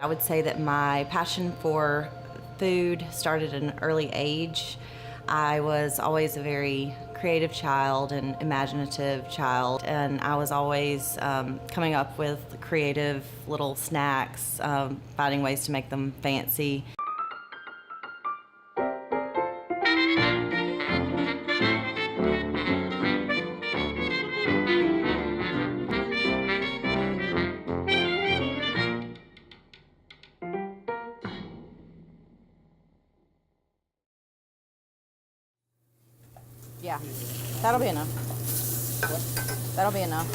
I would say that my passion for food started at an early age. I was always a very creative child and imaginative child, and I was always coming up with creative little snacks, finding ways to make them fancy. Yeah, that'll be enough. That'll be enough.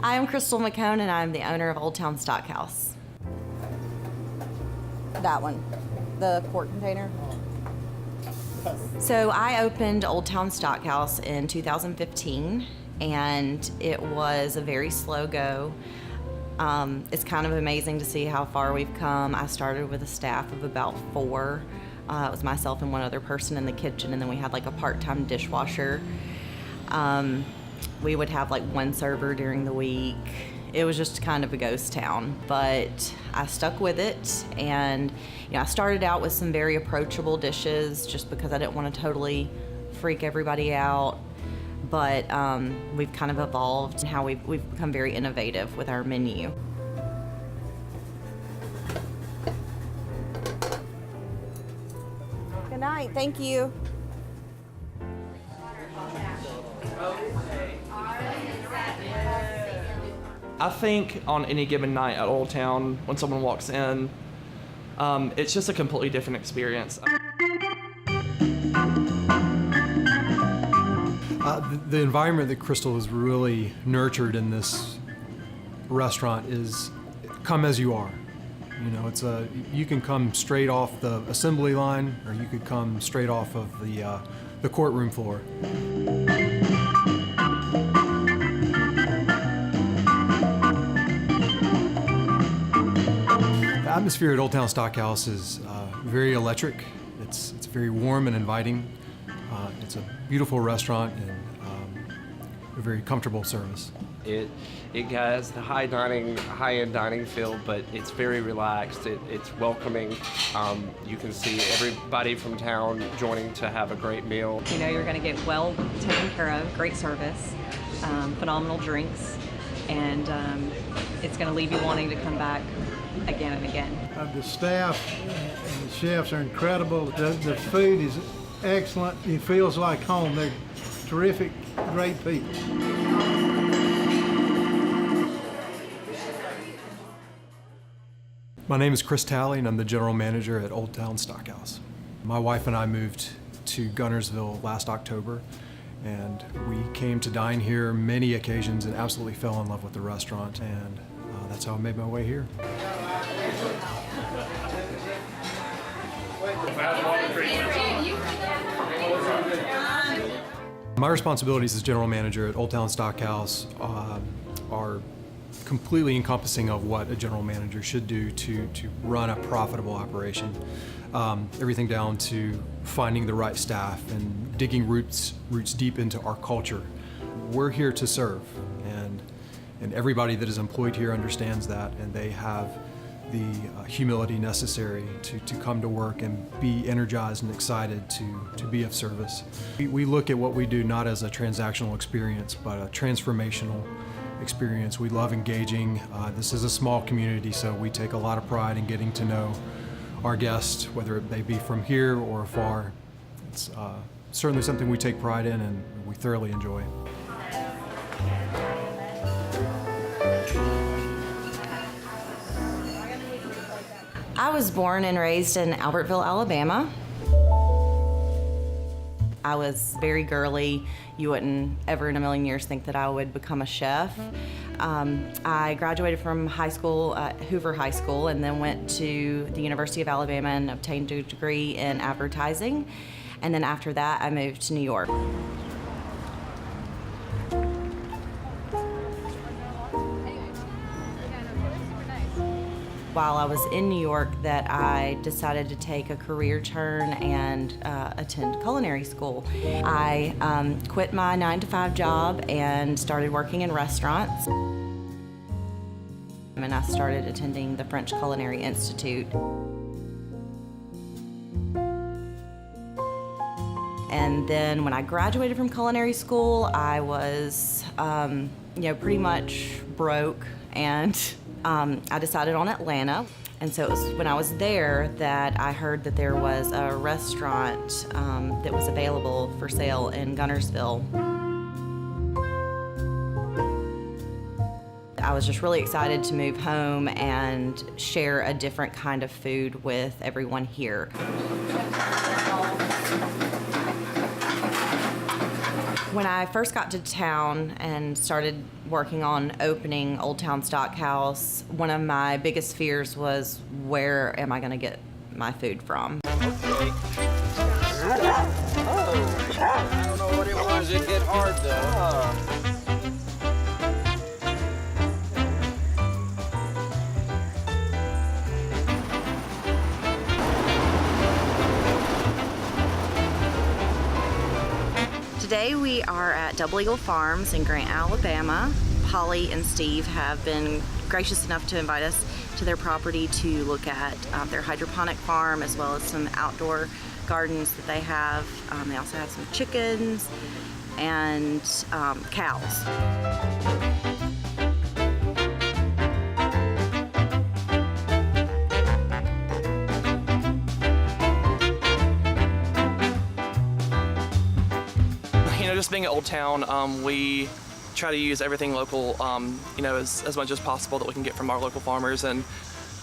I am Crystal McCone, and I'm the owner of Old Town Stockhouse. That one, the quart container. So I opened Old Town Stockhouse in 2015, and it was a very slow go. It's kind of amazing to see how far we've come. I started with a staff of about 4. It was myself and one other person in the kitchen, and then we had like a part-time dishwasher. We would have like 1 server during the week. It was just kind of a ghost town, but I stuck with it. And I started out with some very approachable dishes just because I didn't want to totally freak everybody out. But we've kind of evolved in how we've become very innovative with our menu. Good night, thank you. I think on any given night at Old Town, when someone walks in, it's just a completely different experience. The environment that Crystal has really nurtured in this restaurant is come as you are. You can come straight off the assembly line, or you could come straight off of the courtroom floor. The atmosphere at Old Town Stockhouse is very electric. It's very warm and inviting. It's a beautiful restaurant and a very comfortable service. It has the high-end dining feel, but it's very relaxed. It's welcoming. You can see everybody from town joining to have a great meal. You're going to get well taken care of, great service, phenomenal drinks, and it's going to leave you wanting to come back again and again. The staff and the chefs are incredible. The food is excellent. It feels like home. They're terrific, great people. My name is Chris Talley, and I'm the general manager at Old Town Stockhouse. My wife and I moved to Gunnersville last October, and we came to dine here many occasions and absolutely fell in love with the restaurant, and that's how I made my way here. My responsibilities as general manager at Old Town Stockhouse are completely encompassing of what a general manager should do to run a profitable operation. Everything down to finding the right staff and digging roots deep into our culture. We're here to serve, and everybody that is employed here understands that, and they have the humility necessary to come to work and be energized and excited to be of service. We look at what we do not as a transactional experience, but a transformational experience. We love engaging. This is a small community, so we take a lot of pride in getting to know our guests, whether they be from here or afar. It's certainly something we take pride in and we thoroughly enjoy. I was born and raised in Albertville, Alabama. I was very girly. You wouldn't ever in a million years think that I would become a chef. I graduated from high school at Hoover High School and then went to the University of Alabama and obtained a degree in advertising. And then after that, I moved to New York. While I was in New York, that I decided to take a career turn and attend culinary school. I quit my 9-to-5 job and started working in restaurants. And I started attending the French Culinary Institute. And then when I graduated from culinary school, I was, pretty much broke, and I decided on Atlanta. And so it was when I was there that I heard that there was a restaurant that was available for sale in Guntersville. I was just really excited to move home and share a different kind of food with everyone here. When I first got to town and started working on opening Old Town Stockhouse, one of my biggest fears was, where am I going to get my food from? I don't know what it was. It hit hard though. Today we are at Double Eagle Farms in Grant, Alabama. Holly and Steve have been gracious enough to invite us to their property to look at their hydroponic farm, as well as some outdoor gardens that they have. They also have some chickens and cows. Just being at Old Town, we try to use everything local, as much as possible that we can get from our local farmers. And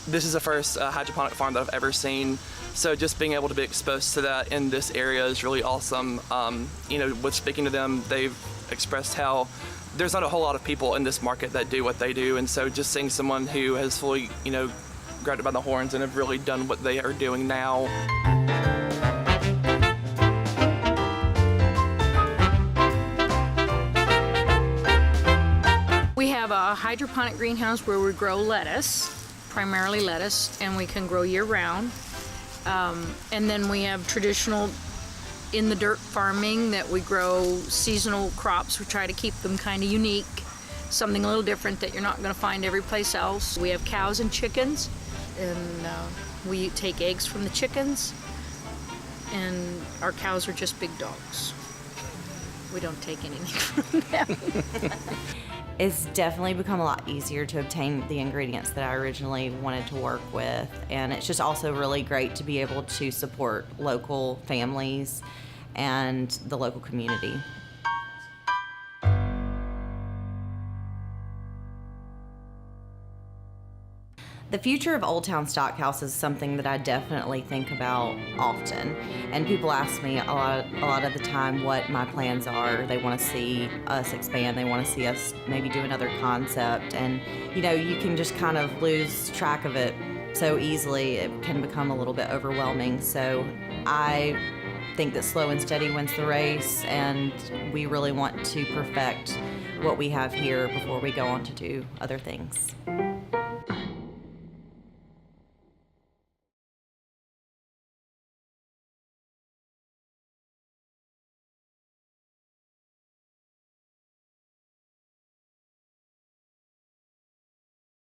this is the first hydroponic farm that I've ever seen. So just being able to be exposed to that in this area is really awesome. With speaking to them, they've expressed how there's not a whole lot of people in this market that do what they do. And so just seeing someone who has fully, grabbed it by the horns and have really done what they are doing now. We have a hydroponic greenhouse where we grow lettuce, primarily lettuce, and we can grow year-round. And then we have traditional in-the-dirt farming that we grow seasonal crops. We try to keep them kind of unique, something a little different that you're not going to find every place else. We have cows and chickens, and we take eggs from the chickens, and our cows are just big dogs. We don't take anything from them. It's definitely become a lot easier to obtain the ingredients that I originally wanted to work with, and it's just also really great to be able to support local families and the local community. The future of Old Town Stockhouse is something that I definitely think about often, and people ask me a lot of the time what my plans are. They want to see us expand. They want to see us maybe do another concept, and you can just kind of lose track of it so easily. It can become a little bit overwhelming. So I think that slow and steady wins the race, and we really want to perfect what we have here before we go on to do other things.